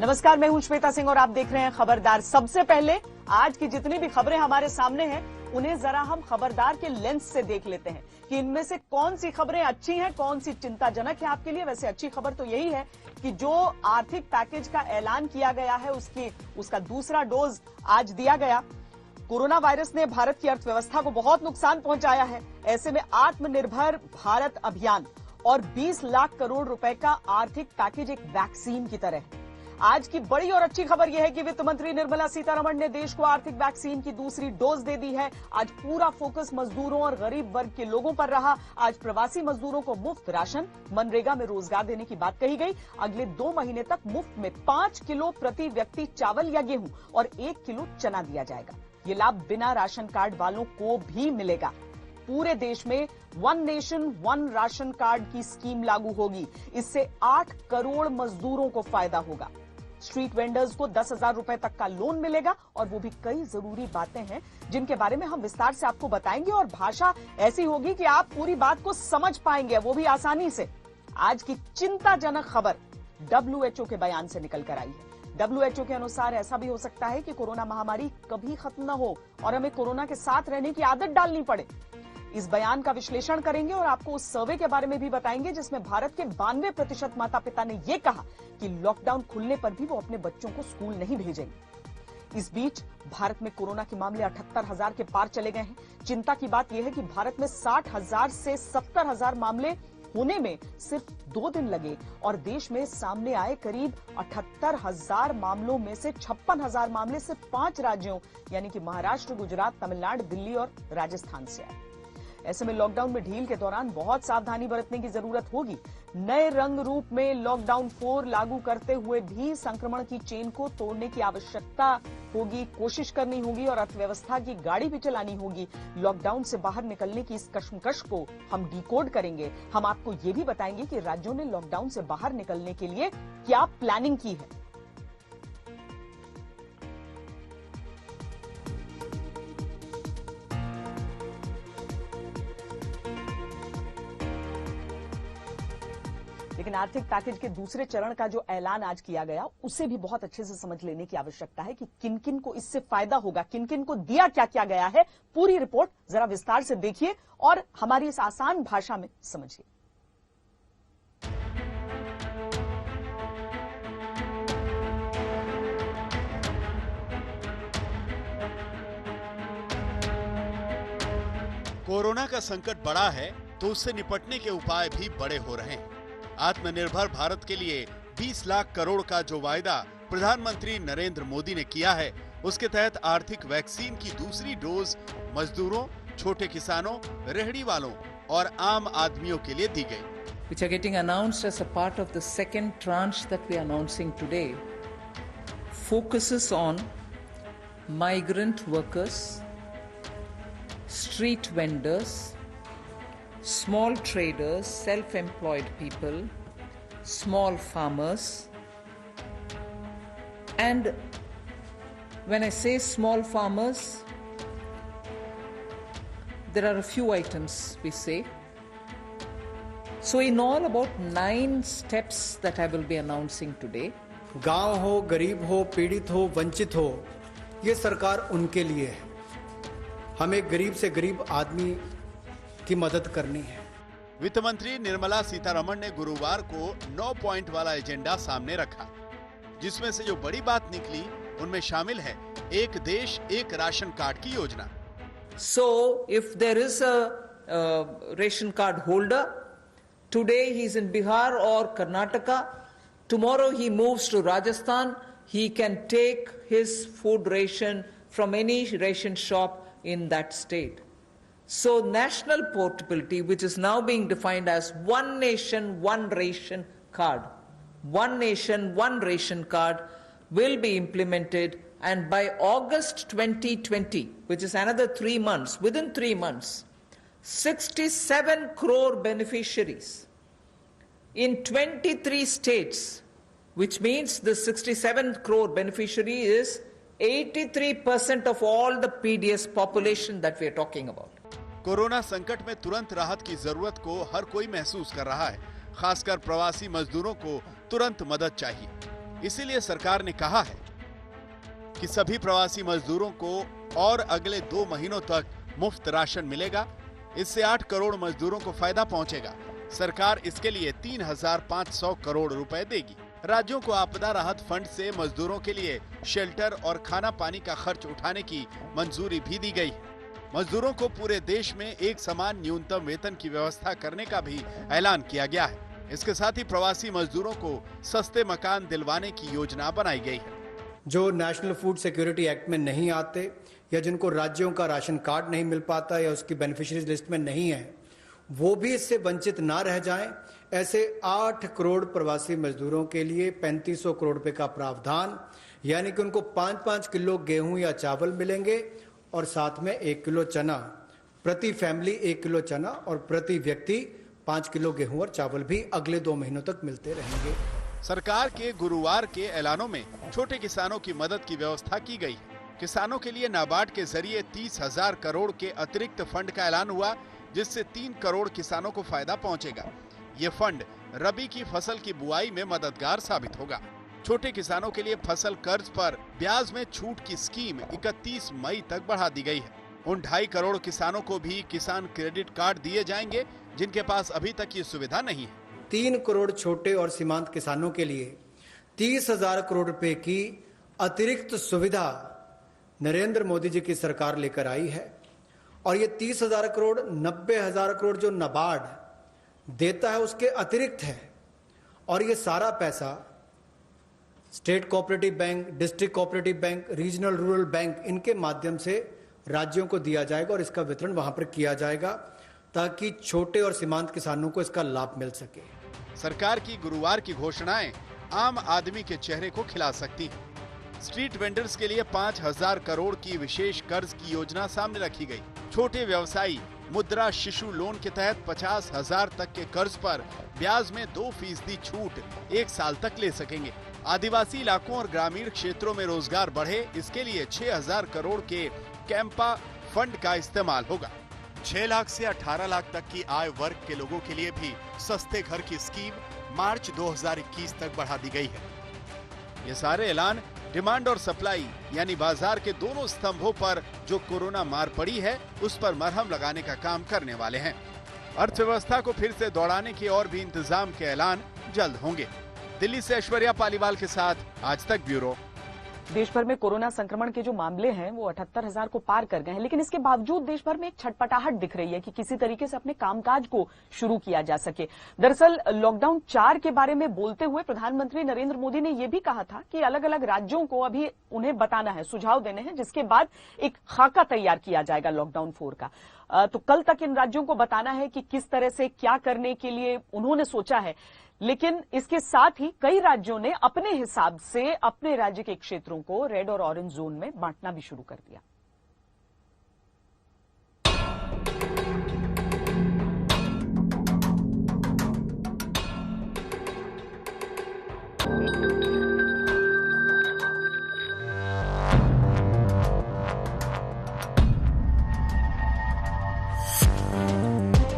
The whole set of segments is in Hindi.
नमस्कार, मैं हूं श्वेता सिंह और आप देख रहे हैं खबरदार। सबसे पहले आज की जितनी भी खबरें हमारे सामने हैं उन्हें जरा हम खबरदार के लेंस से देख लेते हैं कि इनमें से कौन सी खबरें अच्छी हैं, कौन सी चिंताजनक है आपके लिए। वैसे अच्छी खबर तो यही है कि जो आर्थिक पैकेज का ऐलान किया गया है उसका दूसरा डोज आज दिया गया। कोरोना वायरस ने भारत की अर्थव्यवस्था को बहुत नुकसान पहुंचाया है। ऐसे में आत्मनिर्भर भारत अभियान और 20 लाख करोड़ रुपए का आर्थिक पैकेज एक वैक्सीन की तरह है। आज की बड़ी और अच्छी खबर यह है कि वित्त मंत्री निर्मला सीतारमण ने देश को आर्थिक वैक्सीन की दूसरी डोज दे दी है। आज पूरा फोकस मजदूरों और गरीब वर्ग के लोगों पर रहा। आज प्रवासी मजदूरों को मुफ्त राशन, मनरेगा में रोजगार देने की बात कही गई। अगले 2 महीने तक मुफ्त में 5 किलो प्रति व्यक्ति चावल या गेहूं और 1 किलो चना दिया जाएगा। ये लाभ बिना राशन कार्ड वालों को भी मिलेगा। पूरे देश में one nation one ration card की स्कीम लागू होगी। इससे 8 करोड़ मजदूरों को फायदा होगा। स्ट्रीट वेंडर्स को 10,000 रुपए तक का लोन मिलेगा और वो भी कई जरूरी बातें हैं जिनके बारे में हम विस्तार से आपको बताएंगे और भाषा ऐसी होगी कि आप पूरी बात को समझ पाएंगे, वो भी आसानी से। आज की चिंताजनक खबर WHO के बयान से निकल कर आई है। WHO के अनुसार ऐसा भी हो सकता है कि कोरोना महामारी कभी खत्म न हो और हमें कोरोना के साथ रहने की आदत डालनी पड़े। इस बयान का विश्लेषण करेंगे और आपको उस सर्वे के बारे में भी बताएंगे जिसमें भारत के 92% माता पिता ने यह कहा कि लॉकडाउन खुलने पर भी वो अपने बच्चों को स्कूल नहीं भेजेंगे। इस बीच भारत में कोरोना के मामले 78,000 के पार चले गए हैं। चिंता की बात यह है कि भारत में 60,000 से 70,000 मामले होने में सिर्फ 2 दिन लगे और देश में सामने आए करीब 78,000 मामलों में से 56,000 मामले सिर्फ 5 राज्यों यानी कि महाराष्ट्र, गुजरात, तमिलनाडु, दिल्ली और राजस्थान से आए। ऐसे में लॉकडाउन में ढील के दौरान बहुत सावधानी बरतने की जरूरत होगी। नए रंग रूप में लॉकडाउन 4 लागू करते हुए भी संक्रमण की चेन को तोड़ने की आवश्यकता होगी, कोशिश करनी होगी और अर्थव्यवस्था की गाड़ी भी चलानी होगी। लॉकडाउन से बाहर निकलने की इस कश्मकश को हम डिकोड करेंगे। हम आपको ये भी बताएंगे कि राज्यों ने लॉकडाउन से बाहर निकलने के लिए क्या प्लानिंग की है। लेकिन आर्थिक पैकेज के दूसरे चरण का जो ऐलान आज किया गया उसे भी बहुत अच्छे से समझ लेने की आवश्यकता है कि किन किन को इससे फायदा होगा, किन किन को दिया क्या क्या गया है। पूरी रिपोर्ट जरा विस्तार से देखिए और हमारी इस आसान भाषा में समझिए। कोरोना का संकट बड़ा है तो उससे निपटने के उपाय भी बड़े हो रहे हैं। आत्मनिर्भर भारत के लिए 20 लाख करोड़ का जो वायदा प्रधानमंत्री नरेंद्र मोदी ने किया है, उसके तहत आर्थिक वैक्सीन की दूसरी डोज मजदूरों, छोटे किसानों, रेहड़ी वालों और आम आदमियों के लिए दी गई। Which are getting announced as a part of the second tranche that we are announcing today, focuses on migrant workers, street vendors, small traders, self-employed people, small farmers. And when I say small farmers, there are a few items we say. So in all about 9 steps that I will be announcing today. गांव हो, गरीब हो, पीड़ित हो, वंचित हो, ये सरकार उनके लिए है। हमें गरीब से गरीब आदमी की मदद करनी है। वित्त मंत्री निर्मला सीतारमण ने गुरुवार को 9 पॉइंट वाला एजेंडा सामने रखा, जिसमें से जो बड़ी बात निकली उनमें शामिल है एक देश एक राशन कार्ड की योजना। So if there is a ration card holder, today he is in Bihar or Karnataka, tomorrow he moves to Rajasthan, he can take his food ration from any ration shop in that state. So national portability, which is now being defined as one nation, one ration card, one nation, one ration card will be implemented, and by August 2020, which is another 3 months, within 3 months, 67 crore beneficiaries in 23 states, which means the 67 crore beneficiary is 83% of all the PDS population that we are talking about. Corona संकट में तुरंत राहत की जरूरत को हर कोई महसूस कर रहा है। खासकर प्रवासी मजदूरों को तुरंत मदद चाहिए। इसीलिए सरकार ने कहा है कि सभी प्रवासी मजदूरों को और अगले 2 महीनों तक मुफ्त राशन मिलेगा। इससे 8 करोड़ मजदूरों को फायदा पहुंचेगा। सरकार इसके लिए 3,500 करोड़ रुपए देगी। राज्यों को आपदा राहत फंड से मजदूरों के लिए शेल्टर और खाना पानी का खर्च उठाने की मंजूरी भी दी गई है। मजदूरों को पूरे देश में एक समान न्यूनतम वेतन की व्यवस्था करने का भी ऐलान किया गया है। इसके साथ ही प्रवासी मजदूरों को सस्ते मकान दिलवाने की योजना बनाई गई है। जो नेशनल फूड सिक्योरिटी एक्ट में नहीं आते या जिनको राज्यों का राशन कार्ड नहीं मिल पाता या उसकी बेनिफिशियरीज लिस्ट में नहीं है, वो भी इससे वंचित ना रह जाएं। ऐसे 8 करोड़ प्रवासी मजदूरों के लिए 3500 करोड़ रुपए का प्रावधान, यानी कि उनको 5-5 किलो गेहूं या चावल मिलेंगे और साथ में 1 किलो चना, प्रति फैमिली 1 किलो चना और प्रति व्यक्ति 5 किलो गेहूं और चावल भी अगले 2 महीनों तक मिलते रहेंगे। सरकार के गुरुवार के ऐलानों में छोटे किसानों की मदद की व्यवस्था की गई। किसानों के लिए नाबार्ड के जरिए 30,000 करोड़ के अतिरिक्त फंड का ऐलान हुआ, जिससे 3 करोड़ किसानों को फायदा पहुंचेगा। ये फंड रबी की फसल की बुआई में मददगार साबित होगा। छोटे किसानों के लिए फसल कर्ज पर ब्याज में छूट की स्कीम 31 मई तक बढ़ा दी गई है। उन 2.5 करोड़ किसानों को भी किसान क्रेडिट कार्ड दिए जाएंगे जिनके पास अभी तक ये सुविधा नहीं है। 3 करोड़ छोटे और सीमांत किसानों के लिए 30,000 करोड़ रुपए की अतिरिक्त सुविधा नरेंद्र मोदी जी की सरकार लेकर आई है। और ये 30,000 करोड़ 90,000 करोड़ जो नाबार्ड देता है उसके अतिरिक्त है। और ये सारा पैसा state cooperative bank, district cooperative bank, regional rural bank, इनके माध्यम से राज्यों को दिया जाएगा और इसका वितरण वहां पर किया जाएगा ताकि छोटे और सीमांत किसानों को इसका लाभ मिल सके। सरकार की गुरुवार की घोषणाएं आम आदमी के चेहरे को खिला सकती हैं। स्ट्रीट वेंडर्स के लिए 5,000 करोड़ की विशेष कर्ज की योजना सामने रखी गई। छोटे व्यवसायी मुद्रा शिशु लोन के तहत 50,000 तक के कर्ज पर ब्याज में 2% छूट 1 साल तक ले सकेंगे। आदिवासी इलाकों और ग्रामीण क्षेत्रों में रोजगार बढ़े, इसके लिए 6,000 करोड़ के कैंपा फंड का इस्तेमाल होगा। 6 लाख से 18 लाख तक की आय वर्ग के लोगों के लिए भी सस्ते घर की स्कीम मार्च 2021 तक बढ़ा दी गई है। ये सारे ऐलान डिमांड और सप्लाई यानी बाजार के दोनों स्तंभों पर जो कोरोना मार पड़ी है उस पर मरहम लगाने का काम करने वाले हैं। अर्थव्यवस्था को फिर से दौड़ाने के और भी इंतजाम के ऐलान जल्द होंगे। दिल्ली से ऐश्वर्या पालीवाल के साथ आज तक ब्यूरो। देश भर में कोरोना संक्रमण के जो मामले हैं वो 78,000 को पार कर गए हैं, लेकिन इसके बावजूद देश भर में एक छटपटाहट दिख रही है कि किसी तरीके से अपने कामकाज को शुरू किया जा सके। दरअसल लॉकडाउन 4 के बारे में बोलते हुए प्रधानमंत्री नरेंद्र मोदी ने यह भी कहा था कि अलग अलग राज्यों को अभी उन्हें बताना है, सुझाव देने हैं, जिसके बाद एक खाका तैयार किया जाएगा लॉकडाउन 4 का। तो कल तक इन राज्यों को बताना है कि किस तरह से क्या करने के लिए उन्होंने सोचा है। लेकिन इसके साथ ही कई राज्यों ने अपने हिसाब से अपने राज्य के क्षेत्रों को रेड और ऑरेंज जोन में बांटना भी शुरू कर दिया।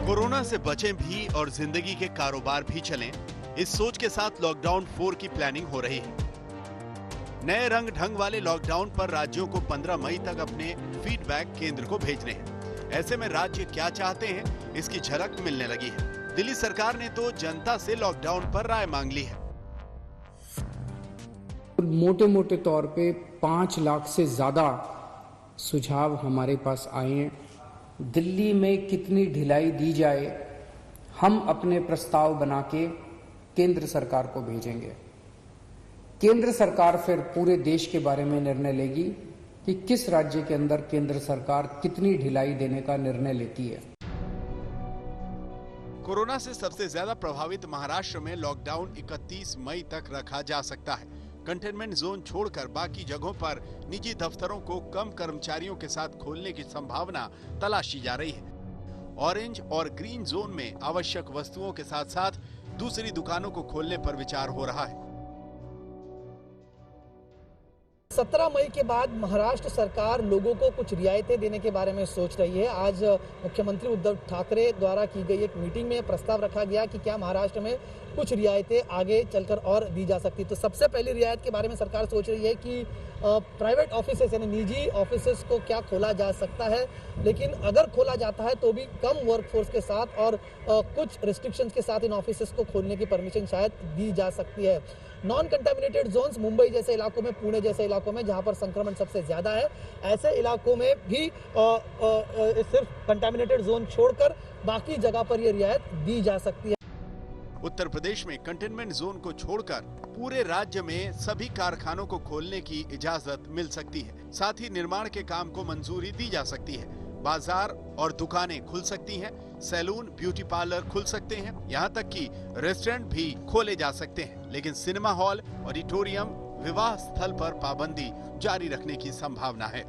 कोरोना से बचें भी और जिंदगी के कारोबार भी चलें, इस सोच के साथ लॉकडाउन 4 की प्लानिंग हो रही है। नए रंग ढंग वाले लॉकडाउन पर राज्यों को 15 मई तक अपने फीडबैक केंद्र को भेजने हैं। ऐसे में राज्य क्या चाहते हैं, इसकी झलक मिलने लगी है। दिल्ली सरकार ने तो जनता से लॉकडाउन पर राय मांग ली है। मोटे मोटे तौर पे 5 लाख से ज्यादा सुझाव हमारे पास आए हैं। दिल्ली में कितनी ढिलाई दी जाए, हम अपने प्रस्ताव बना के केंद्र सरकार को भेजेंगे। केंद्र सरकार फिर पूरे देश के बारे में निर्णय लेगी कि किस राज्य के अंदर केंद्र सरकार कितनी ढिलाई देने का निर्णय लेती है। कोरोना से सबसे ज्यादा प्रभावित महाराष्ट्र में लॉकडाउन 31 मई तक रखा जा सकता है। कंटेनमेंट जोन छोड़कर बाकी जगहों पर निजी दफ्तरों को कम कर्मचारियों के साथ खोलने की संभावना तलाशी जा रही है। ऑरेंज और ग्रीन जोन में आवश्यक वस्तुओं के साथ साथ दूसरी दुकानों को खोलने पर विचार हो रहा है। 17 मई के बाद महाराष्ट्र सरकार लोगों को कुछ रियायतें देने के बारे में सोच रही है। आज मुख्यमंत्री उद्धव ठाकरे द्वारा की गई एक मीटिंग में प्रस्ताव रखा गया कि क्या महाराष्ट्र में कुछ रियायतें आगे चलकर और दी जा सकती। तो सबसे पहली रियायत के बारे में सरकार सोच रही है कि प्राइवेट ऑफिसेस यानी निजी ऑफिसेस को क्या खोला जा सकता है, लेकिन अगर खोला जाता है तो भी कम वर्कफोर्स के साथ और कुछ रिस्ट्रिक्शंस के साथ इन ऑफिसेस को खोलने की परमिशन शायद दी जा सकती है। नॉन कंटामिनेटेड जोन्स मुंबई जैसे इलाकों में, पुणे जैसे इलाकों में जहां पर संक्रमण सबसे ज्यादा है, ऐसे इलाकों में भी सिर्फ कंटामिनेटेड जोन छोड़कर बाकी जगह पर यह रियायत दी जा सकती है। उत्तर प्रदेश में कंटेनमेंट जोन को छोड़कर पूरे राज्य में सभी कारखानों को खोलने की इजाजत मिल सकती है। साथ ही निर्माण के काम को मंजूरी दी जा सकती है। बाजार और दुकानें खुल सकती हैं, सैलून, ब्यूटी पार्लर खुल सकते हैं, यहाँ तक कि रेस्टोरेंट भी खोले जा सकते हैं। लेकिन सिनेमा हॉल, ऑडिटोरियम, विवाह स्थल पर पाबंदी जारी रखने की संभावना है।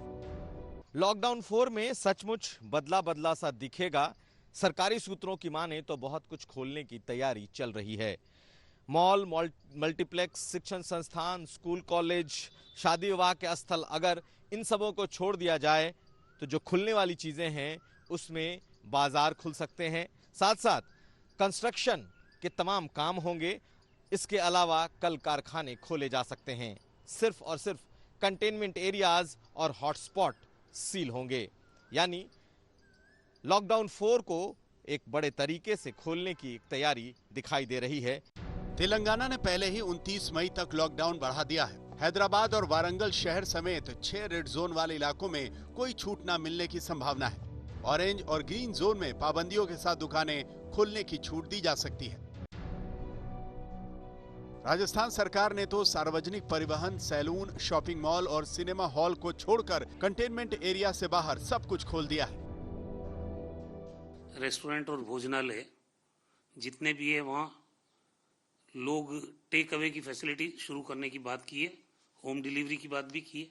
लॉकडाउन 4 में सचमुच बदला बदला सा दिखेगा। सरकारी सूत्रों की माने तो बहुत कुछ खोलने की तैयारी चल रही है। मॉल, मल्टीप्लेक्स, शिक्षण संस्थान, स्कूल, कॉलेज, शादी विवाह के स्थल, अगर इन सबों को छोड़ दिया जाए तो जो खुलने वाली चीजें हैं उसमें बाजार खुल सकते हैं, साथ साथ कंस्ट्रक्शन के तमाम काम होंगे। इसके अलावा कल कारखाने खोले जा सकते हैं। सिर्फ और सिर्फ कंटेनमेंट एरियाज और हॉटस्पॉट सील होंगे। यानी लॉकडाउन 4 को एक बड़े तरीके से खोलने की तैयारी दिखाई दे रही है। तेलंगाना ने पहले ही 29 मई तक लॉकडाउन बढ़ा दिया है। हैदराबाद और वारंगल शहर समेत 6 रेड जोन वाले इलाकों में कोई छूट न मिलने की संभावना है। ऑरेंज और ग्रीन जोन में पाबंदियों के साथ दुकानें खोलने की छूट दी जा सकती है। राजस्थान सरकार ने तो सार्वजनिक परिवहन, सैलून, शॉपिंग मॉल और सिनेमा हॉल को छोड़कर कंटेनमेंट एरिया से बाहर सब कुछ खोल दिया है। रेस्टोरेंट और भोजनालय जितने भी है वहाँ लोग टेक अवे की फैसिलिटी शुरू करने की बात की है, होम डिलीवरी की बात भी की है।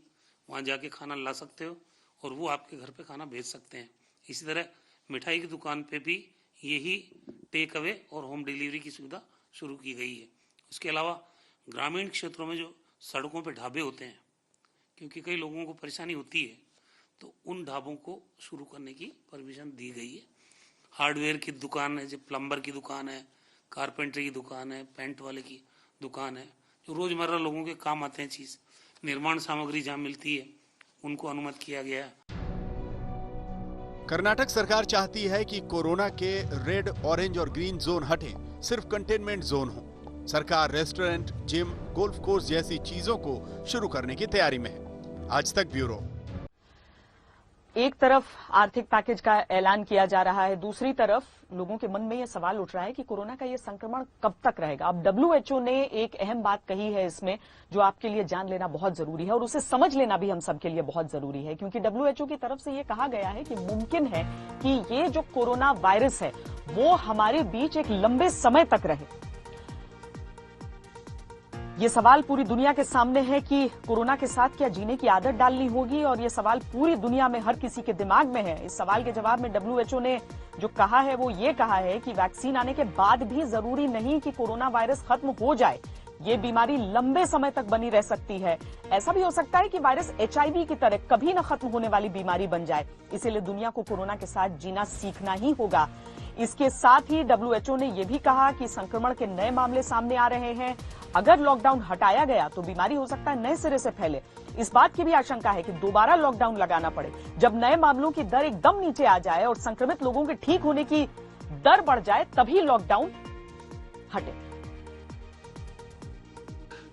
वहाँ जाके खाना ला सकते हो और वो आपके घर पे खाना भेज सकते हैं। इसी तरह मिठाई की दुकान पे भी यही टेक अवे और होम डिलीवरी की सुविधा शुरू की गई है। उसके अलावा ग्रामीण क्षेत्रों में जो सड़कों पे ढाबे होते हैं, क्योंकि कई लोगों को परेशानी होती है, तो उन ढाबों को शुरू करने की परमिशन दी गई है। हार्डवेयर की दुकान है, जो प्लम्बर की दुकान है, कारपेंटरी की दुकान है, पेंट वाले की दुकान है, जो रोजमर्रा लोगों के काम आते हैं चीज, निर्माण सामग्री जहाँ मिलती है, उनको अनुमति किया गया है। कर्नाटक सरकार चाहती है कि कोरोना के रेड, ऑरेंज और ग्रीन जोन हटे, सिर्फ कंटेनमेंट जोन हो। सरकार रेस्टोरेंट, जिम, गोल्फ कोर्स जैसी चीजों को शुरू करने की तैयारी में है। आज तक ब्यूरो। एक तरफ आर्थिक पैकेज का ऐलान किया जा रहा है, दूसरी तरफ लोगों के मन में यह सवाल उठ रहा है कि कोरोना का यह संक्रमण कब तक रहेगा। अब WHO ने एक अहम बात कही है इसमें, जो आपके लिए जान लेना बहुत जरूरी है और उसे समझ लेना भी हम सबके लिए बहुत जरूरी है, क्योंकि WHO की तरफ से यह कहा गया है कि मुमकिन है कि ये जो कोरोना वायरस है वो हमारे बीच एक लंबे समय तक रहे। ये सवाल पूरी दुनिया के सामने है कि कोरोना के साथ क्या जीने की आदत डालनी होगी, और ये सवाल पूरी दुनिया में हर किसी के दिमाग में है। इस सवाल के जवाब में WHO ने जो कहा है वो ये कहा है कि वैक्सीन आने के बाद भी जरूरी नहीं कि कोरोना वायरस खत्म हो जाए, ये बीमारी लंबे समय तक बनी रह सकती है। ऐसा भी हो सकता है कि वायरस HIV की तरह कभी न खत्म होने वाली बीमारी बन जाए। इसीलिए दुनिया को कोरोना के साथ जीना सीखना ही होगा। इसके साथ ही WHO ने यह भी कहा कि संक्रमण के नए मामले सामने आ रहे हैं। अगर लॉकडाउन हटाया गया तो बीमारी हो सकता है नए सिरे से फैले। इस बात की भी आशंका है कि दोबारा लॉकडाउन लगाना पड़े। जब नए मामलों की दर एकदम नीचे आ जाए और संक्रमित लोगों के ठीक होने की दर बढ़ जाए, तभी लॉकडाउन हटे।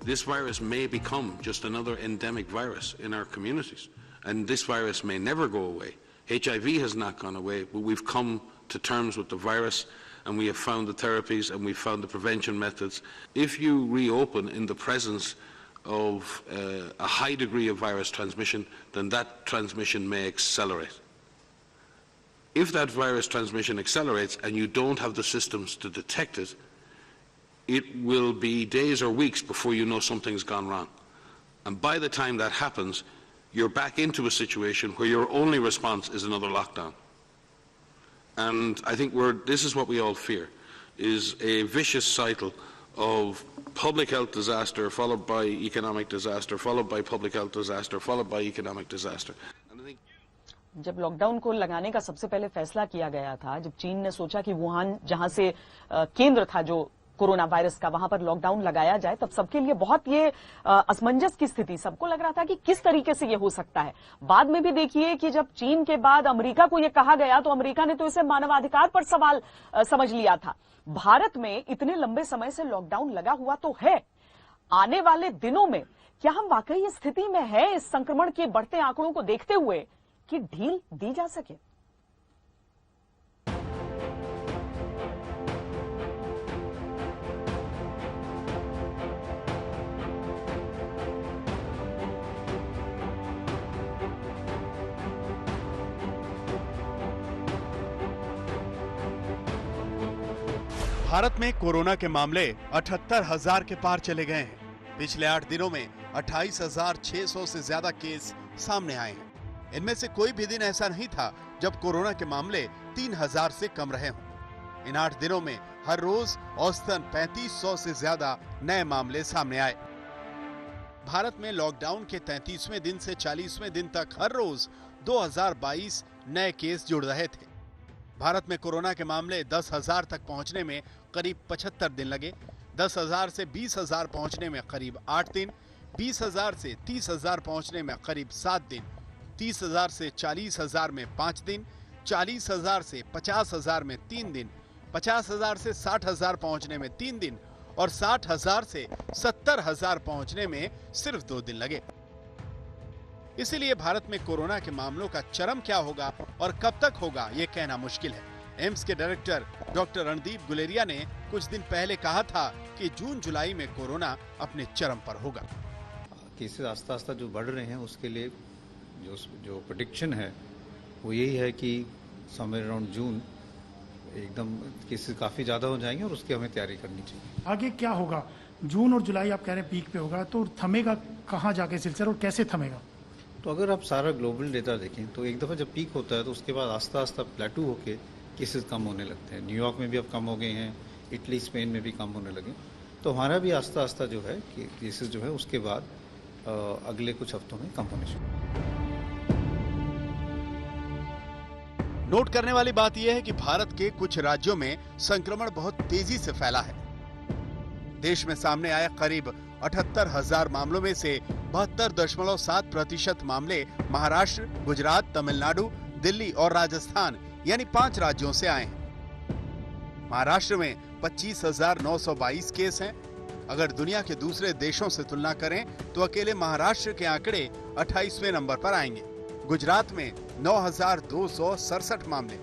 This virus may become just another endemic virus in our communities, and this virus may never go away. HIV has not gone away, but we've come to terms with the virus, and we have found the therapies and we've found the prevention methods. If you reopen in the presence of a high degree of virus transmission, then that transmission may accelerate. If that virus transmission accelerates and you don't have the systems to detect it, it will be days or weeks before you know something's gone wrong. And by the time that happens, you're back into a situation where your only response is another lockdown. And I think this is what we all fear, is a vicious cycle of public health disaster followed by economic disaster, followed by public health disaster, followed by economic disaster. And I think जब लॉकडाउन को लगाने का सबसे पहले फैसला किया गया था, जब चीन ने सोचा कि वुहान जहां से केंद्र था जो कोरोना वायरस का, वहां पर लॉकडाउन लगाया जाए, तब सबके लिए बहुत ये असमंजस की स्थिति, सबको लग रहा था कि किस तरीके से ये हो सकता है। बाद में भी देखिए कि जब चीन के बाद अमेरिका को ये कहा गया तो अमेरिका ने तो इसे मानवाधिकार पर सवाल समझ लिया था। भारत में इतने लंबे समय से लॉकडाउन लगा हुआ तो है, आने वाले दिनों में क्या हम वाकई इस स्थिति में है इस संक्रमण के बढ़ते आंकड़ों को देखते हुए कि ढील दी जा सके? भारत में कोरोना के मामले 78,000 के पार चले गए हैं। पिछले 8 दिनों में 28,600 से ज्यादा केस सामने आए हैं। इनमें से कोई भी दिन ऐसा नहीं था जब कोरोना के मामले 3,000 से कम रहे हों। इन 8 दिनों में हर रोज औसतन 3500 से ज्यादा नए मामले सामने आए। भारत में लॉकडाउन के 33वें दिन से 40वें दिन तक हर रोज 2022 नए केस जुड़ रहे थे। भारत में कोरोना के मामले 10,000 तक पहुंचने में करीब 75 दिन लगे। 10,000 से 20,000 पहुंचने में करीब 8 दिन, 20,000 से 30,000 पहुंचने में करीब 7 दिन, 30,000 से 40,000 में 5 दिन, 40,000 से 50,000 में 3 दिन, 50,000 से 60,000 पहुंचने में 3 दिन और 60,000 से 70,000 पहुंचने में सिर्फ 2 दिन लगे। इसीलिए भारत में कोरोना के मामलों का चरम क्या होगा और कब तक होगा ये कहना मुश्किल है। एम्स के डायरेक्टर डॉक्टर रणदीप गुलेरिया ने कुछ दिन पहले कहा था कि जून जुलाई में कोरोना अपने चरम पर होगा। केसेस आस्ता आस्ता जो बढ़ रहे हैं उसके लिए जो प्रेडिक्शन है वो यही है कि समवेयर अराउंड जून एकदम केसेस काफ़ी ज़्यादा हो जाएंगे और उसकी हमें तैयारी करनी चाहिए। आगे क्या होगा? जून और जुलाई आप कह रहे हैं पीक पे होगा, तो थमेगा कहाँ जाके सिलसिला और कैसे थमेगा? तो अगर आप सारा ग्लोबल डेटा देखें तो एक दफ़ा जब पीक होता है तो उसके बाद आस्ता आस्ता प्लेटू होके केसेस कम होने लगते हैं। न्यूयॉर्क में भी अब कम हो गए हैं, इटली स्पेन में भी कम होने लगे। तो हमारा भी आस्ता आस्ता जो है कि केसेस जो है उसके बाद अगले कुछ हफ्तों में कम होने शुरू। नोट करने वाली बात यह है कि भारत के कुछ राज्यों में संक्रमण बहुत तेजी से फैला है। देश में सामने आए करीब 78,000 मामलों में से 72.7% मामले महाराष्ट्र, गुजरात, तमिलनाडु, दिल्ली और राजस्थान यानी 5 राज्यों से आए हैं। महाराष्ट्र में 25,922 केस हैं। अगर दुनिया के दूसरे देशों से तुलना करें तो अकेले महाराष्ट्र के आंकड़े 28वें नंबर पर आएंगे। गुजरात में 9,267 मामले,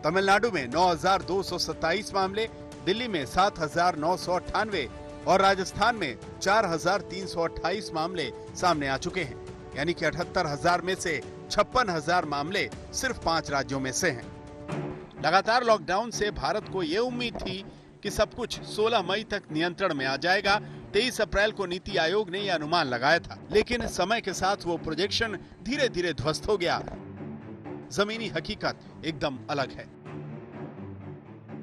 तमिलनाडु में 9,227 मामले, दिल्ली में 7,998 और राजस्थान में 4,328 मामले सामने आ चुके हैं। यानी कि 78,000 में से 56,000 मामले सिर्फ 5 राज्यों में से हैं। लगातार लॉकडाउन से भारत को ये उम्मीद थी कि सब कुछ 16 मई तक नियंत्रण में आ जाएगा। 23 अप्रैल को नीति आयोग ने यह अनुमान लगाया था, लेकिन समय के साथ वो प्रोजेक्शन धीरे धीरे ध्वस्त हो गया। जमीनी हकीकत एकदम अलग है।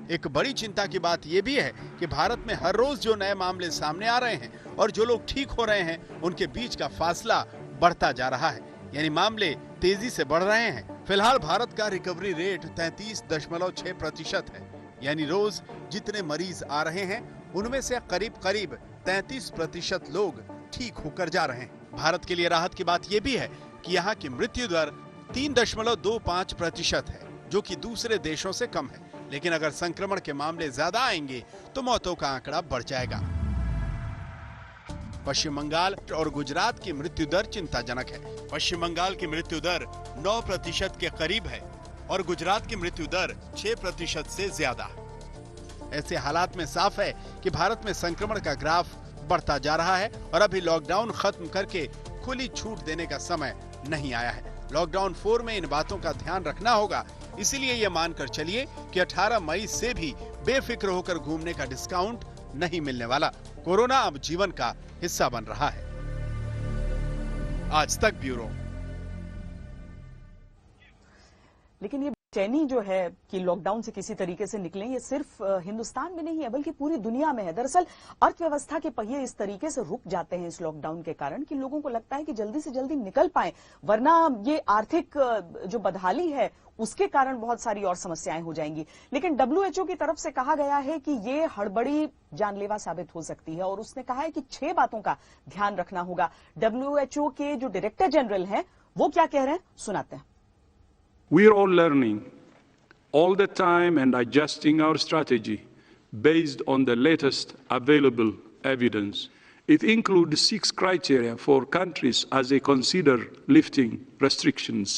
एक बड़ी चिंता की बात यह भी है कि भारत में हर रोज जो नए मामले सामने आ रहे हैं और जो लोग ठीक हो रहे हैं उनके बीच का फासला बढ़ता जा रहा है, यानी मामले तेजी से बढ़ रहे हैं। फिलहाल भारत का रिकवरी रेट 33.6% है, यानी रोज जितने मरीज आ रहे हैं उनमें से करीब 33% लोग ठीक होकर जा रहे हैं। भारत के लिए राहत की बात यह भी है कि यहाँ की मृत्यु दर 3.25% है, जो कि दूसरे देशों से कम है। लेकिन अगर संक्रमण के मामले ज्यादा आएंगे तो मौतों का आंकड़ा बढ़ जाएगा। पश्चिम बंगाल और गुजरात की मृत्यु दर चिंताजनक है। पश्चिम बंगाल की मृत्यु दर 9% के करीब है और गुजरात की मृत्यु दर 6% से ज्यादा है। ऐसे हालात में साफ है कि भारत में संक्रमण का ग्राफ बढ़ता जा रहा है और अभी लॉकडाउन खत्म करके खुली छूट देने का समय नहीं आया है। लॉकडाउन 4 में इन बातों का ध्यान रखना होगा। इसीलिए ये मानकर चलिए कि 18 मई से भी बेफिक्र होकर घूमने का डिस्काउंट नहीं मिलने वाला। कोरोना अब जीवन का हिस्सा बन रहा है। आज तक ब्यूरो। लेकिन ये चैनी जो है कि लॉकडाउन से किसी तरीके से निकलें, ये सिर्फ हिंदुस्तान में नहीं है बल्कि पूरी दुनिया में है। दरअसल अर्थव्यवस्था के पहिए इस तरीके से रुक जाते हैं इस लॉकडाउन के कारण कि लोगों को लगता है कि जल्दी से जल्दी निकल पाएं, वरना ये आर्थिक जो बदहाली है उसके कारण बहुत सारी और समस्याएं हो जाएंगी। लेकिन WHO की तरफ से कहा गया है कि ये हड़बड़ी जानलेवा साबित हो सकती है और उसने कहा है कि 6 बातों का ध्यान रखना होगा। WHO के जो डायरेक्टर जनरल हैं वो क्या कह रहे हैं, सुनाते हैं। We are all learning all the time and adjusting our strategy based on the latest available evidence. It includes 6 criteria for countries as they consider lifting restrictions.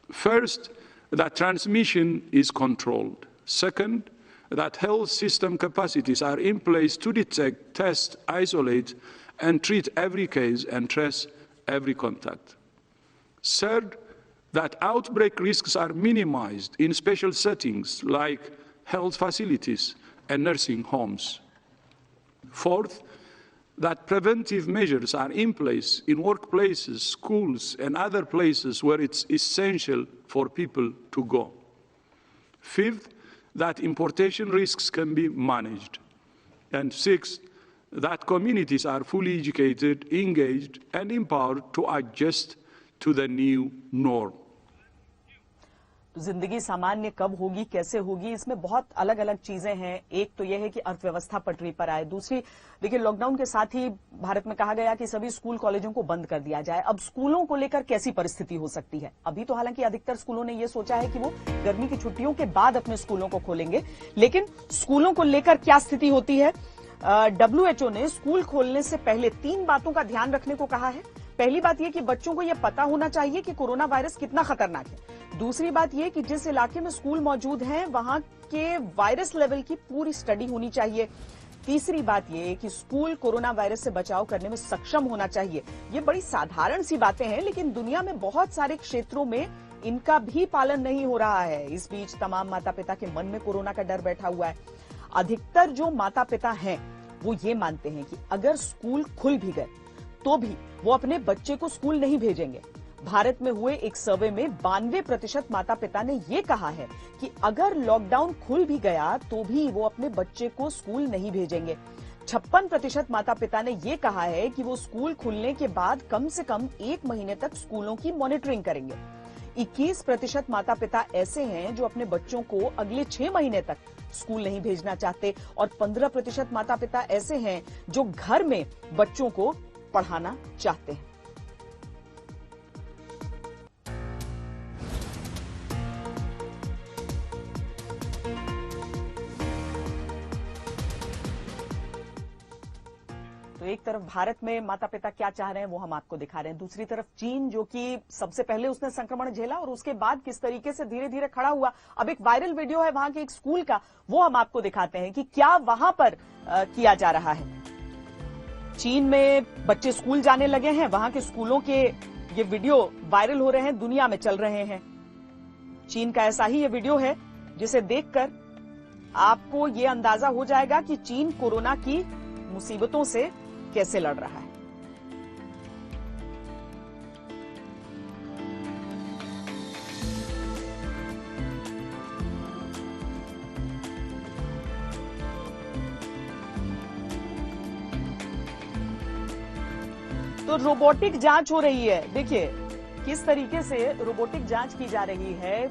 First, that transmission is controlled. Second, that health system capacities are in place to detect, test, isolate, and treat every case and trace every contact. Third, that outbreak risks are minimized in special settings like health facilities and nursing homes. Fourth, that preventive measures are in place in workplaces, schools, and other places where it's essential for people to go. Fifth, that importation risks can be managed. And sixth, that communities are fully educated, engaged, and empowered to adjust to the new norm. जिंदगी सामान्य कब होगी, कैसे होगी, इसमें बहुत अलग अलग चीजें हैं। एक तो यह है कि अर्थव्यवस्था पटरी पर आए। दूसरी, देखिए लॉकडाउन के साथ ही भारत में कहा गया कि सभी स्कूल कॉलेजों को बंद कर दिया जाए। अब स्कूलों को लेकर कैसी परिस्थिति हो सकती है? अभी तो हालांकि अधिकतर स्कूलों ने यह सोचा है कि वो गर्मी की छुट्टियों के बाद अपने स्कूलों को खोलेंगे, लेकिन स्कूलों को लेकर क्या स्थिति होती है? WHO ने स्कूल खोलने से पहले 3 बातों का ध्यान रखने को कहा है। पहली बात यह कि बच्चों को यह पता होना चाहिए कि कोरोना वायरस कितना खतरनाक है। दूसरी बात यह कि जिस इलाके में स्कूल मौजूद हैं वहां के वायरस लेवल की पूरी स्टडी होनी चाहिए। तीसरी बात यह कि स्कूल कोरोना वायरस से बचाव करने में सक्षम होना चाहिए। ये बड़ी साधारण सी बातें हैं, लेकिन दुनिया में बहुत सारे क्षेत्रों में इनका भी पालन नहीं हो रहा है। इस बीच तमाम माता पिता के मन में कोरोना का डर बैठा हुआ है। अधिकतर जो माता पिता हैं वो ये मानते हैं कि अगर स्कूल खुल भी गए तो भी वो अपने बच्चे को स्कूल नहीं भेजेंगे। भारत में हुए एक सर्वे में 92% माता पिता ने ये कहा है कि अगर लॉकडाउन खुल भी गया तो भी वो अपने बच्चे को स्कूल नहीं भेजेंगे। 56% माता पिता ने ये कहा है कि वो स्कूल खुलने के बाद कम से कम 1 महीने तक स्कूलों की मॉनिटरिंग करेंगे। 21% माता पिता ऐसे हैं जो अपने बच्चों को अगले 6 महीने तक स्कूल नहीं भेजना चाहते और 15% माता पिता ऐसे हैं जो घर में बच्चों को पढ़ाना चाहते हैं। तो एक तरफ भारत में माता पिता क्या चाह रहे हैं वो हम आपको दिखा रहे हैं, दूसरी तरफ चीन जो कि सबसे पहले उसने संक्रमण झेला और उसके बाद किस तरीके से धीरे धीरे खड़ा हुआ। अब एक वायरल वीडियो है वहां के एक स्कूल का, वो हम आपको दिखाते हैं कि क्या वहां पर किया जा रहा है। चीन में बच्चे स्कूल जाने लगे हैं, वहां के स्कूलों के ये वीडियो वायरल हो रहे हैं, दुनिया में चल रहे हैं। चीन का ऐसा ही ये वीडियो है जिसे देखकर आपको ये अंदाजा हो जाएगा कि चीन कोरोना की मुसीबतों से कैसे लड़ रहा है। तो रोबोटिक जांच हो रही है। देखिए किस तरीके से रोबोटिक जांच की जा रही है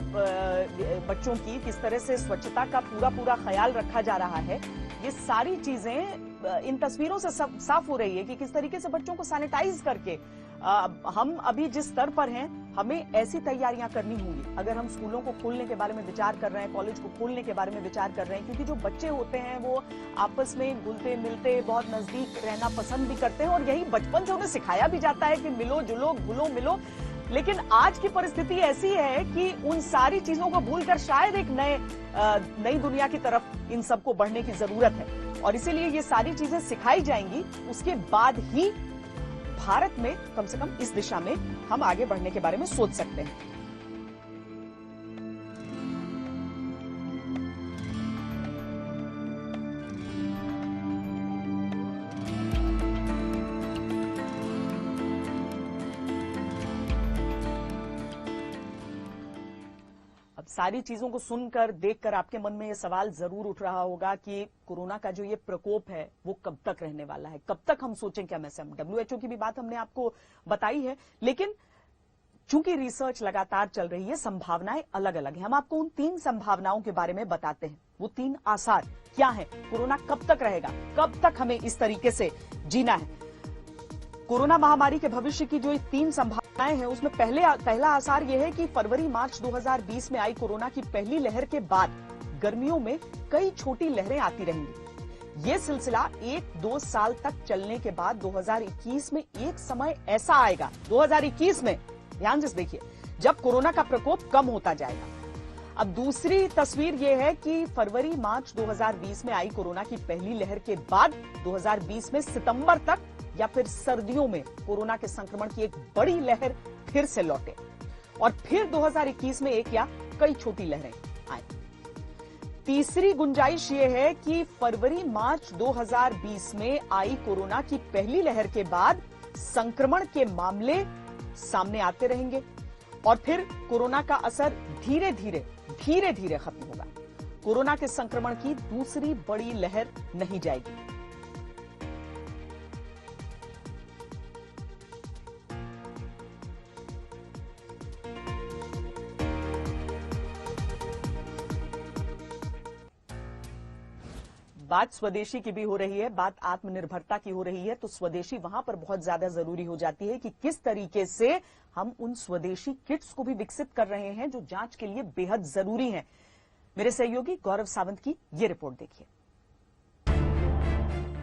बच्चों की, किस तरह से स्वच्छता का पूरा ख्याल रखा जा रहा है। ये सारी चीजें इन तस्वीरों से साफ हो रही है कि किस तरीके से बच्चों को सैनिटाइज करके हम अभी जिस स्तर पर हैं हमें ऐसी तैयारियां करनी होंगी अगर हम स्कूलों को खोलने के बारे में विचार कर रहे हैं, कॉलेज को खोलने के बारे में विचार कर रहे हैं, क्योंकि जो बच्चे होते हैं वो आपस में घुलते मिलते बहुत नजदीक रहना पसंद भी करते हैं और यही बचपन से उन्हें सिखाया भी जाता है कि मिलो जुलो घुलो मिलो। लेकिन आज की परिस्थिति ऐसी है कि उन सारी चीजों को भूलकर शायद एक नई दुनिया की तरफ इन सबको बढ़ने की जरूरत है और इसीलिए ये सारी चीजें सिखाई जाएंगी। उसके बाद ही भारत में कम से कम इस दिशा में हम आगे बढ़ने के बारे में सोच सकते हैं। सारी चीजों को सुनकर देखकर आपके मन में ये सवाल जरूर उठ रहा होगा कि कोरोना का जो ये प्रकोप है वो कब तक रहने वाला है, कब तक हम सोचें क्या मैसेज। WHO की भी बात हमने आपको बताई है, लेकिन चूंकि रिसर्च लगातार चल रही है, संभावनाएं अलग अलग हैं। हम आपको उन 3 संभावनाओं के बारे में बताते हैं। वो 3 आसार क्या है, कोरोना कब तक रहेगा, कब तक हमें इस तरीके से जीना है। कोरोना महामारी के भविष्य की जो 3 संभावनाएं हैं, उसमें पहला आसार यह है कि फरवरी मार्च 2020 में आई कोरोना की पहली लहर के बाद गर्मियों में कई छोटी लहरें आती रहेंगी। ये सिलसिला 1-2 साल तक चलने के बाद 2021 में एक समय ऐसा आएगा, 2021 में ध्यान से देखिए, जब कोरोना का प्रकोप कम होता जाएगा। अब दूसरी तस्वीर यह है कि फरवरी मार्च 2020 में आई कोरोना की पहली लहर के बाद 2020 में सितंबर तक या फिर सर्दियों में कोरोना के संक्रमण की एक बड़ी लहर फिर से लौटे और फिर 2021 में एक या कई छोटी लहरें आए। तीसरी गुंजाइश यह है कि फरवरी मार्च 2020 में आई कोरोना की पहली लहर के बाद संक्रमण के मामले सामने आते रहेंगे और फिर कोरोना का असर धीरे धीरे खत्म होगा। कोरोना के संक्रमण की दूसरी बड़ी लहर नहीं जाएगी। बात स्वदेशी की भी हो रही है, बात आत्मनिर्भरता की हो रही है, तो स्वदेशी वहां पर बहुत ज्यादा जरूरी हो जाती है कि किस तरीके से हम उन स्वदेशी किट्स को भी विकसित कर रहे हैं जो जांच के लिए बेहद जरूरी हैं। मेरे सहयोगी गौरव सावंत की ये रिपोर्ट देखिए।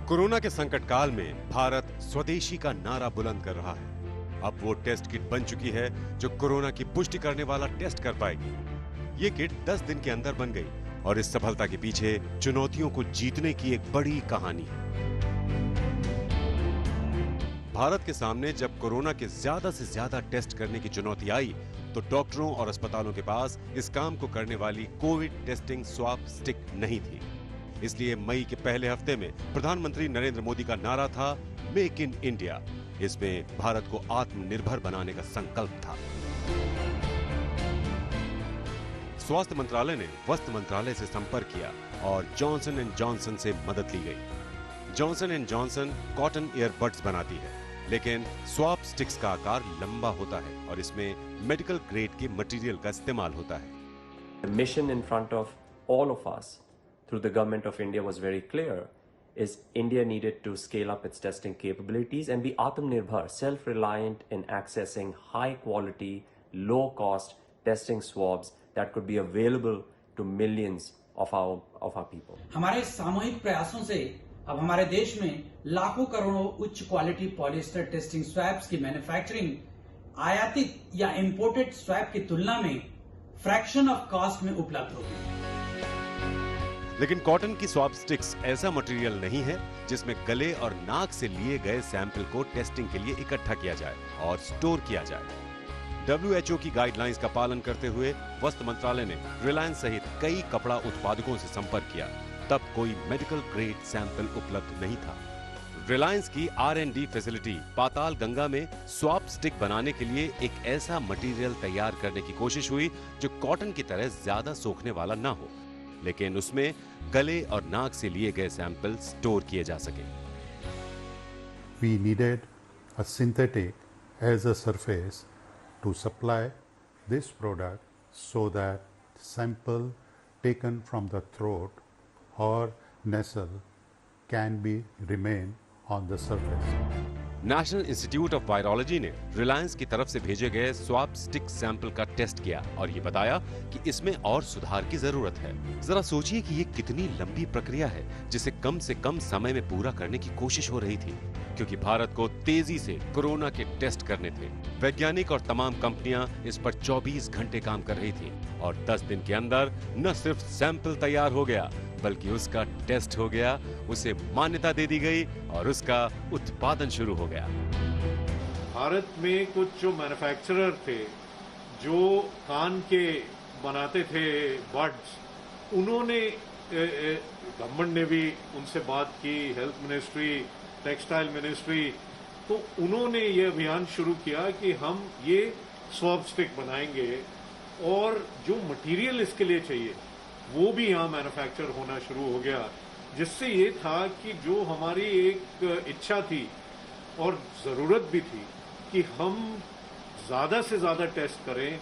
कोरोना के संकट काल में भारत स्वदेशी का नारा बुलंद कर रहा है। अब वो टेस्ट किट बन चुकी है जो कोरोना की पुष्टि करने वाला टेस्ट कर पाएगी। ये किट 10 दिन के अंदर बन गई और इस सफलता के पीछे चुनौतियों को जीतने की एक बड़ी कहानी है। भारत के सामने जब कोरोना के ज्यादा से ज्यादा टेस्ट करने की चुनौती आई तो डॉक्टरों और अस्पतालों के पास इस काम को करने वाली कोविड टेस्टिंग स्वाब स्टिक नहीं थी। इसलिए मई के पहले हफ्ते में प्रधानमंत्री नरेंद्र मोदी का नारा था मेक इन इंडिया। इसमें भारत को आत्मनिर्भर बनाने का संकल्प था। स्वास्थ्य मंत्रालय ने वस्त्र मंत्रालय से संपर्क किया और जॉनसन एंड जॉनसन से मदद ली गई। Johnson and Johnson cotton earbuds बनाती है, लेकिन स्वाब स्टिक्स का आकार लंबा होता है और इसमें मेडिकल ग्रेड के मटेरियल का इस्तेमाल होता है। The mission in front of all of us through the government of India was very clear, is India needed to scale up its testing capabilities and be Atmanirbhar, self-reliant in accessing high quality, low cost testing swabs that could be available to millions of our people. हमारे सामूहिक प्रयासों से अब हमारे देश में लाखों करोड़ों उच्च क्वालिटी पॉलिएस्टर टेस्टिंग स्वैब्स की मैन्युफैक्चरिंग आयातित या इंपोर्टेड स्वैब की तुलना में फ्रैक्शन ऑफ कॉस्ट में उपलब्ध होगी। लेकिन कॉटन की स्वाब स्टिक्स ऐसा मटेरियल नहीं है जिसमें गले और नाक से लिए गए सैंपल को टेस्टिंग के लिए इकट्ठा किया जाए और स्टोर किया जाए। WHO की गाइडलाइंस का पालन करते हुए वस्त्र मंत्रालय ने रिलायंस सहित कई कपड़ा उत्पादकों से संपर्क किया, तब कोई मेडिकल ग्रेड सैंपल उपलब्ध नहीं था। रिलायंस की R&D फैसिलिटी पाताल गंगा में स्वाब स्टिक बनाने के लिए एक ऐसा मटेरियल तैयार करने की कोशिश हुई जो कॉटन की तरह ज्यादा सोखने वाला ना हो, लेकिन उसमें गले और नाक से लिए गए सैंपल स्टोर किए जा सके। We needed a synthetic as a surface to supply this product so that sample taken from the throat or nasal can be remain on the surface. National institute of virology ने रिलायंस की तरफ से भेजे गए स्वाब स्टिक सैंपल का टेस्ट किया और ये बताया कि इसमें और सुधार की जरूरत है। जरा सोचिए कि ये कितनी लंबी प्रक्रिया है जिसे कम से कम समय में पूरा करने की कोशिश हो रही थी, क्योंकि भारत को तेजी से कोरोना के टेस्ट करने थे। वैज्ञानिक और तमाम कंपनियां इस पर 24 घंटे काम कर रही थी और 10 दिन के अंदर न सिर्फ सैंपल तैयार हो गया बल्कि उसका टेस्ट हो गया, उसे मान्यता दे दी गई और उसका उत्पादन शुरू हो गया। भारत में कुछ जो मैन्युफैक्चरर थे जो कान के बनाते थे बड्स, उन्होंने गवर्नमेंट ने भी उनसे बात की, हेल्थ मिनिस्ट्री, टेक्सटाइल मिनिस्ट्री, तो उन्होंने ये अभियान शुरू किया कि हम ये स्वाब स्टिक बनाएंगे और जो मटेरियल इसके लिए चाहिए वो भी यहाँ मैन्युफैक्चर होना शुरू हो गया, जिससे ये था कि जो हमारी एक इच्छा थी और ज़रूरत भी थी कि हम ज़्यादा से ज़्यादा टेस्ट करें,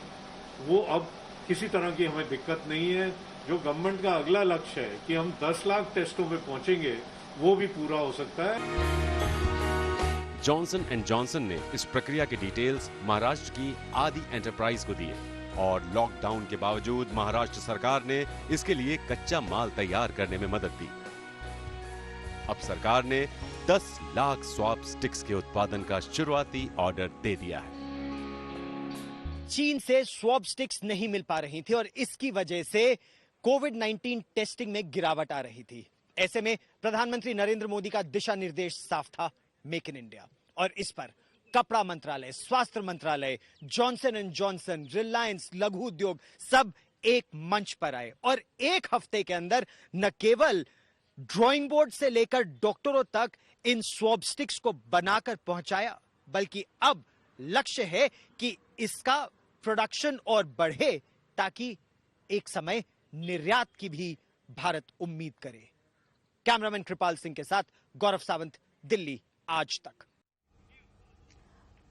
वो अब किसी तरह की हमें दिक्कत नहीं है। जो गवर्नमेंट का अगला लक्ष्य है कि हम 10 लाख टेस्टों में पहुंचेंगे, वो भी पूरा हो सकता है। जॉनसन एंड जॉनसन ने इस प्रक्रिया के डिटेल्स महाराष्ट्र की आदि एंटरप्राइज को दिए और लॉकडाउन के बावजूद महाराष्ट्र सरकार ने इसके लिए कच्चा माल तैयार करने में मदद दी। अब सरकार ने 10 लाख स्वैप स्टिक्स के उत्पादन का शुरुआती ऑर्डर दे दिया है। चीन से स्वैप स्टिक्स नहीं मिल पा रही थी और इसकी वजह से कोविड-19 टेस्टिंग में गिरावट आ रही थी। ऐसे में प्रधानमंत्री नरेंद्र मोदी का दिशा निर्देश साफ था, मेक इन इंडिया, और इस पर कपड़ा मंत्रालय, स्वास्थ्य मंत्रालय, जॉनसन एंड जॉनसन, रिलायंस, लघु उद्योग सब एक मंच पर आए और एक हफ्ते के अंदर न केवल ड्राइंग बोर्ड से लेकर डॉक्टरों तक इन स्वैप स्टिक्स को बनाकर पहुंचाया, बल्कि अब लक्ष्य है कि इसका प्रोडक्शन और बढ़े ताकि एक समय निर्यात की भी भारत उम्मीद करे। कैमरामैन कृपाल सिंह के साथ गौरव सावंत, दिल्ली आज तक।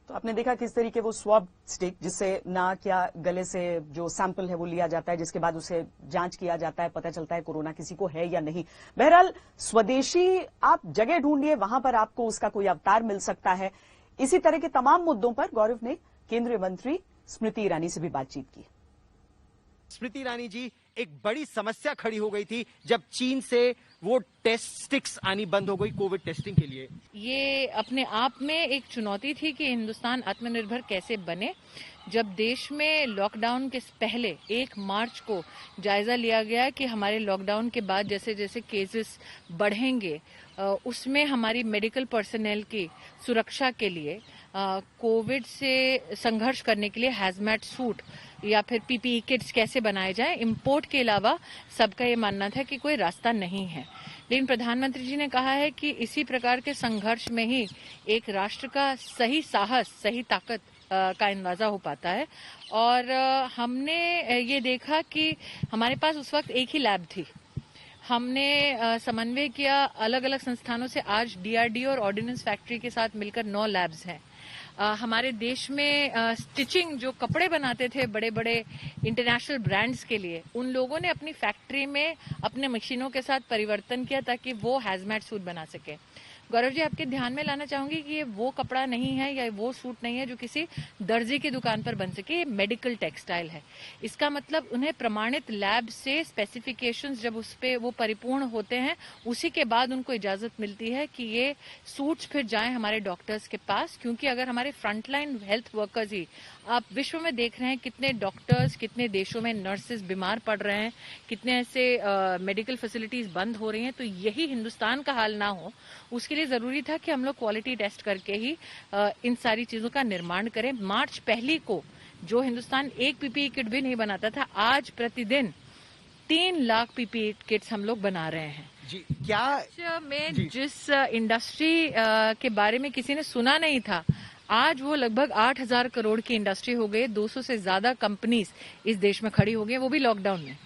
तो आपने देखा किस तरीके वो स्वैब स्टिक, जिससे नाक या गले से जो सैंपल है वो लिया जाता है, जिसके बाद उसे जांच किया जाता है, पता चलता है कोरोना किसी को है या नहीं। बहरहाल स्वदेशी आप जगह ढूंढिए, वहां पर आपको उसका कोई अवतार मिल सकता है। इसी तरह के तमाम मुद्दों पर गौरव ने केंद्रीय मंत्री स्मृति ईरानी से भी बातचीत की। स्मृति ईरानी जी, एक बड़ी समस्या खड़ी हो गई थी जब चीन से वो टेस्ट स्टिक्स आनी बंद हो गई कोविड टेस्टिंग के लिए। ये अपने आप में एक चुनौती थी कि हिंदुस्तान आत्मनिर्भर कैसे बने। जब देश में लॉकडाउन के पहले 1 मार्च को जायजा लिया गया कि हमारे लॉकडाउन के बाद जैसे जैसे केसेस बढ़ेंगे उसमें हमारी मेडिकल पर्सनल की सुरक्षा के लिए कोविड से संघर्ष करने के लिए हैजमैट सूट या फिर पीपीई किट्स कैसे बनाए जाएं, इंपोर्ट के अलावा सबका ये मानना था कि कोई रास्ता नहीं है। लेकिन प्रधानमंत्री जी ने कहा है कि इसी प्रकार के संघर्ष में ही एक राष्ट्र का सही साहस, सही ताकत का अंदाजा हो पाता है। और हमने ये देखा कि हमारे पास उस वक्त एक ही लैब थी। हमने समन्वय किया अलग अलग संस्थानों से। आज डीआरडीओ और ऑर्डिनेंस फैक्ट्री के साथ मिलकर 9 लैब्स हैं। हमारे देश में स्टिचिंग जो कपड़े बनाते थे बड़े बड़े इंटरनेशनल ब्रांड्स के लिए, उन लोगों ने अपनी फैक्ट्री में अपने मशीनों के साथ परिवर्तन किया ताकि वो हैजमैट सूट बना सके। गौरव जी, आपके ध्यान में लाना चाहूंगी कि ये वो कपड़ा नहीं है या वो सूट नहीं है जो किसी दर्जी की दुकान पर बन सके। ये मेडिकल टेक्सटाइल है। इसका मतलब उन्हें प्रमाणित लैब से स्पेसिफिकेशंस जब उस पे वो परिपूर्ण होते हैं, उसी के बाद उनको इजाजत मिलती है कि ये सूट्स फिर जाएं हमारे डॉक्टर्स के पास। क्योंकि अगर हमारे फ्रंटलाइन हेल्थ वर्कर्स ही, आप विश्व में देख रहे हैं कितने डॉक्टर्स, कितने देशों में नर्सेज बीमार पड़ रहे हैं, कितने ऐसे मेडिकल फैसिलिटीज बंद हो रही हैं, तो यही हिंदुस्तान का हाल ना हो, उसके लिए जरूरी था कि हम लोग क्वालिटी टेस्ट करके ही इन सारी चीजों का निर्माण करें। मार्च 1 को जो हिंदुस्तान एक पीपीई किट भी नहीं बनाता था, आज प्रतिदिन 3 लाख पीपीई किट्स हम लोग बना रहे हैं। जी, क्या में जिस इंडस्ट्री के बारे में किसी ने सुना नहीं था, आज वो लगभग 8,000 करोड़ की इंडस्ट्री हो गई। 200 से ज्यादा कंपनीज इस देश में खड़ी हो गई, वो भी लॉकडाउन में।